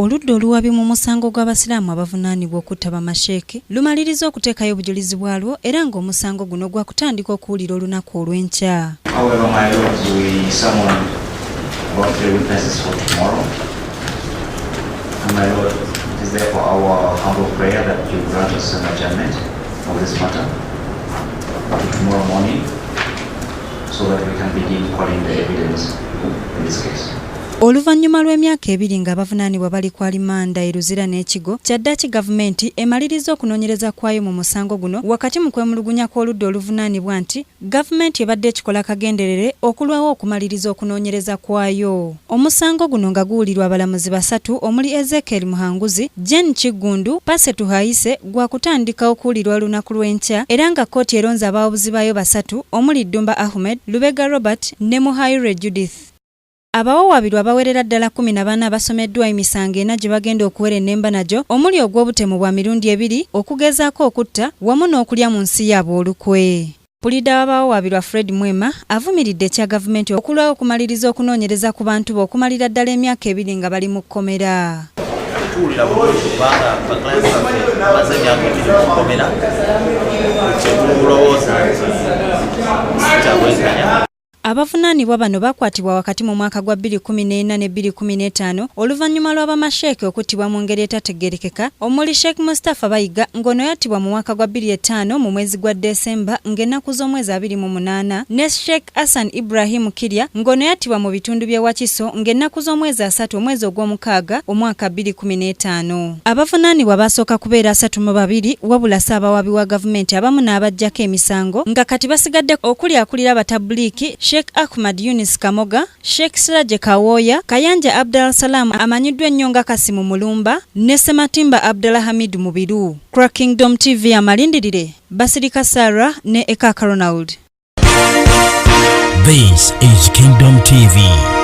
oludda oluwabi mu musango gw'abasiraamu abavunaanibwa okutta bamasheeke lumaliriza okuteekayo obujulizi bwalwo era ng'omusango guno gwa kutandika okuwulira olunaku olw'enkya. However, my lords, we summon about 3 witnesses for tomorrow. And my lord, it is therefore our humble prayer that you grant us an adjournment of this matter to tomorrow morning so that we can begin calling the evidence in this case. Oluvannyuma lw'emyaka ebiri ng'abavunaanibwa bali ku alimanda eruzira n'ekigo kyaddaki gavumenti emaliriza okunoonyereza kwayo mu musango guno wakati mu kwemulugunya kw'oludda oluvunaanibwa nti gavumenti ebadde ekikola kagenderere okulwawo okumaliriza okunoonyereza kwayo. Omusango guno nga guwulirwa abalamuzi basatu omuli Ezekiel Muhanguzi, Jane Kiggundu, Pasetu Hayise gwa kutandika okuwulirwa olunaku lw'enkya era nga kkooti eronze abawabuzi baayo basatu omuli Dumba Ahmed, Lubega Robert ne Muhaire Judith. Abawawabirwa abawerera ddala 14 basomeddwa emisango ena gye bagenda okuwera ennemba nagyo omuli ogw'obutemu bwa mirundi 2 okugezaako okutta wamu n'okulya mu nsi yaabwe olukwe. Pulida w'abawawabirwa Fred Mwema avumiridde ekya gavumenti okulwawo okumaliriza okunoonyereza ku bantu be okumalira ddala emyaka 2 nga bali mu kkomera. Tuwulira bulungi kubanga bakilayinti baffe bamaze emyaka 2 mu kkomera kyebulowooza nti kyabwenkanya. Abavunaanibwa bano bakwatibwa wakati mu mwaka gwa 2014 ne 2015 oluvannyuma lw'abamasheeke okuttibwa mu ngeri etategeerekeka omuli Sheikh Mustafa Bayiga ng'ono yattibwa mu mwaka gwa 2005 mu mwezi gwa Desemba ng'ennaku z'omwezi 28 ne Sheikh Hassan Ibrahim Kirya ng'ono yattibwa mu bitundu by'e Wakiso ng'ennaku z'omwezi 3 omwezi ogw'omukaaga omwaka 2015. Abavunaanibwa basooka kubeera 32 wabula ssaabawabi wa gavumenti abamu n'abaggyako emisango nga kati basigadde okulyakulira abatabuliiki Sheikh Ahmad Yunis Kamoga, Sheikh Siraje Kawoya, Kayanja Abdal Salam amanyiddwa ennyo nga Kasimu Mulumba ne Sematimba Abdallah Hamid Mubiru. Crack Kingdom TV amalindirire Basirika Sarah ne Ekaka Ronald. This is Kingdom TV.